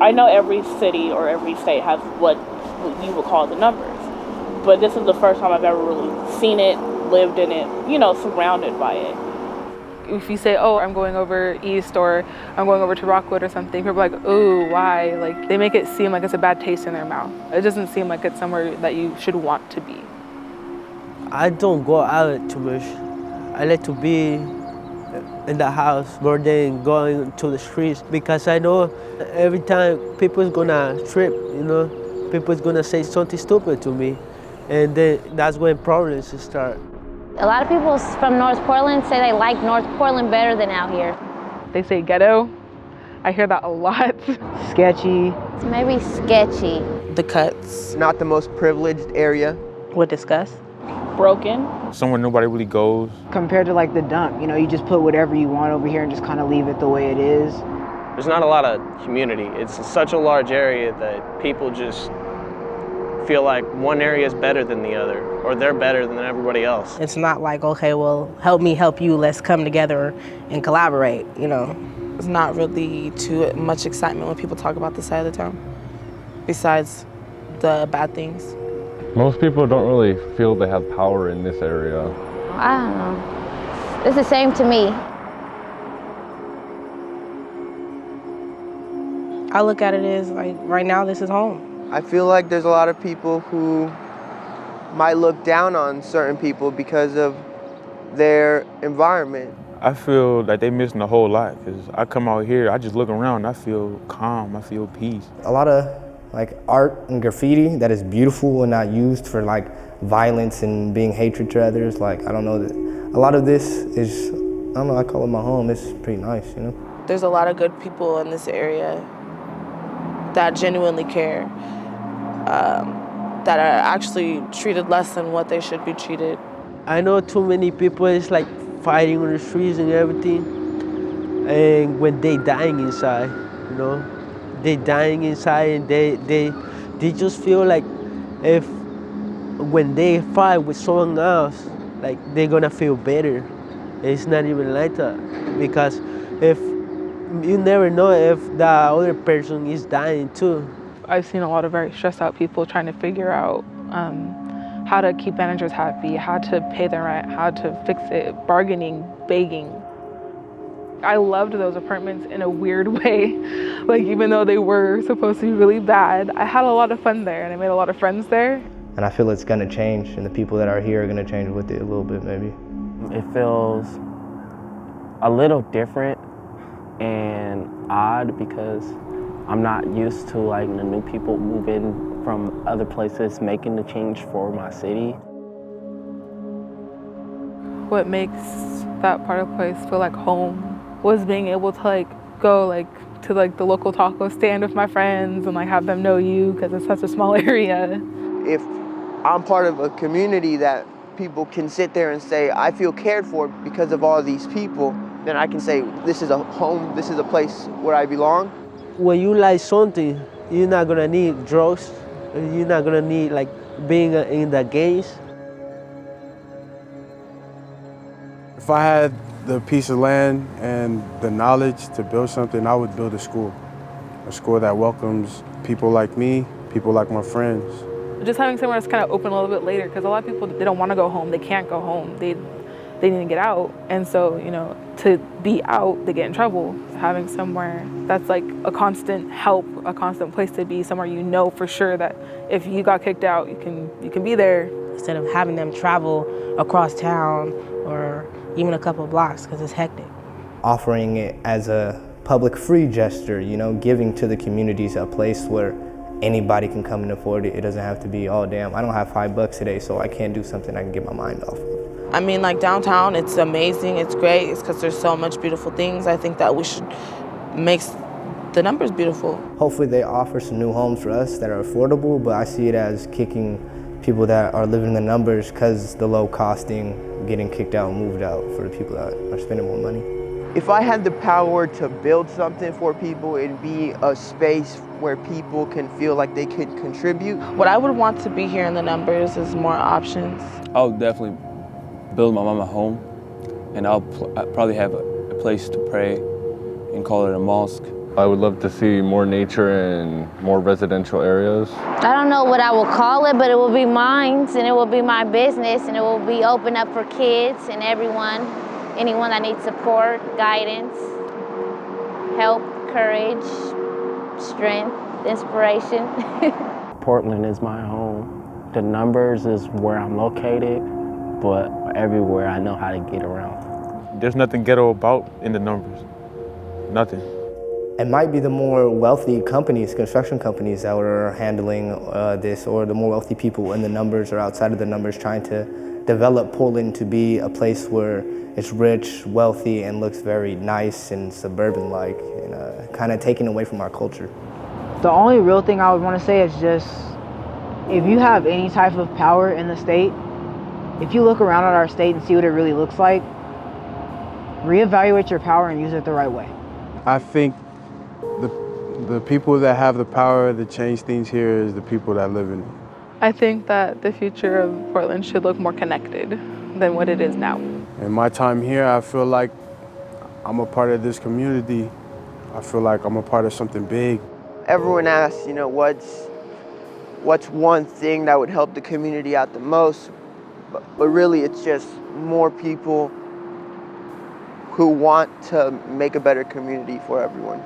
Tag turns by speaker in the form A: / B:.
A: I know every city or every state has what you would call the numbers, but this is the first time I've ever really seen it, lived in it, surrounded by it. If you say, oh, I'm going over east or I'm going over to Rockwood or something, people are like, ooh, why? Like, they make it seem like it's a bad taste in their mouth. It doesn't seem like it's somewhere that you should want to be.
B: I don't go out too much. I like to be in the house more than going to the streets because I know every time people's gonna trip, people's gonna say something stupid to me, and then that's when problems start.
C: A lot of people from North Portland say they like North Portland better than out here.
A: They say ghetto. I hear that a lot.
D: Sketchy.
C: It's maybe sketchy.
E: The cuts.
F: Not the most privileged area.
E: Would discuss.
A: Broken.
G: Somewhere nobody really goes.
D: Compared to like the dump, you just put whatever you want over here and just kind of leave it the way it is.
H: There's not a lot of community. It's such a large area that people just feel like one area is better than the other, or they're better than everybody else.
E: It's not like, okay, well, help me help you, let's come together and collaborate, It's not really too much excitement when people talk about this side of the town, besides the bad things.
I: Most people don't really feel they have power in this area.
C: I don't know. It's the same to me.
E: I look at it as like, right now, this is home.
F: I feel like there's a lot of people who might look down on certain people because of their environment.
G: I feel like they missing a whole lot because I come out here, I just look around, I feel calm, I feel peace.
J: A lot of like art and graffiti that is beautiful and not used for like violence and being hatred to others. Like, I don't know, that a lot of this is, I don't know, I call it my home. It's pretty nice,
E: There's a lot of good people in this area that genuinely care, that are actually treated less than what they should be treated.
B: I know too many people is like fighting on the streets and everything, and when they dying inside, they dying inside, and they just feel like if when they fight with someone else, like they're gonna feel better. It's not even like that, because if you never know if the other person is dying too.
A: I've seen a lot of very stressed out people trying to figure out how to keep managers happy, how to pay their rent, how to fix it, bargaining, begging. I loved those apartments in a weird way. Like, even though they were supposed to be really bad, I had a lot of fun there and I made a lot of friends there.
J: And I feel it's gonna change, and the people that are here are gonna change with it a little bit, maybe.
K: It feels a little different and odd because I'm not used to like the new people moving from other places making the change for my city.
A: What makes that part of the place feel like home was being able to go to the local taco stand with my friends and have them know you because it's such a small area.
F: If I'm part of a community that people can sit there and say, I feel cared for because of all these people, then I can say, this is a home, this is a place where I belong.
B: When you like something, you're not gonna need drugs, you're not gonna need being in the gangs.
L: If I had the piece of land and the knowledge to build something, I would build a school that welcomes people like me, people like my friends.
A: Just having somewhere that's kind of open a little bit later, because a lot of people, they don't want to go home, they can't go home, they need to get out, and so, to be out, they get in trouble. Having somewhere that's a constant help, a constant place to be, somewhere for sure that if you got kicked out, you can be there.
E: Instead of having them travel across town or even a couple of blocks because it's hectic.
J: Offering it as a public free gesture, giving to the communities a place where anybody can come and afford it. It doesn't have to be, oh damn, I don't have $5 today, so I can't do something I can get my mind off of.
E: I mean, downtown, it's amazing, it's great, it's because there's so much beautiful things. I think that we should make the numbers beautiful.
J: Hopefully they offer some new homes for us that are affordable, but I see it as kicking people that are living in the numbers because the low costing, getting kicked out and moved out for the people that are spending more money.
F: If I had the power to build something for people, it'd be a space where people can feel like they could contribute.
E: What I would want to be here in the numbers is more options.
M: I'll definitely build my mama home, and I'll probably have a place to pray and call it a mosque.
I: I would love to see more nature and more residential areas.
C: I don't know what I will call it, but it will be mine, and it will be my business, and it will be open up for kids and anyone that needs support, guidance, help, courage, strength, inspiration.
K: Portland is my home. The numbers is where I'm located, but everywhere I know how to get around.
G: There's nothing ghetto about in the numbers. Nothing.
J: It might be the more wealthy companies, construction companies that are handling this, or the more wealthy people in the numbers or outside of the numbers trying to develop Portland to be a place where it's rich, wealthy, and looks very nice and suburban-like, and kind of taken away from our culture.
D: The only real thing I would want to say is just, if you have any type of power in the state, if you look around at our state and see what it really looks like, reevaluate your power and use it the right way.
L: I think the people that have the power to change things here is the people that live in it.
E: I think that the future of Portland should look more connected than what it is now.
L: In my time here, I feel like I'm a part of this community. I feel like I'm a part of something big.
F: Everyone asks, what's one thing that would help the community out the most? But really, it's just more people who want to make a better community for everyone.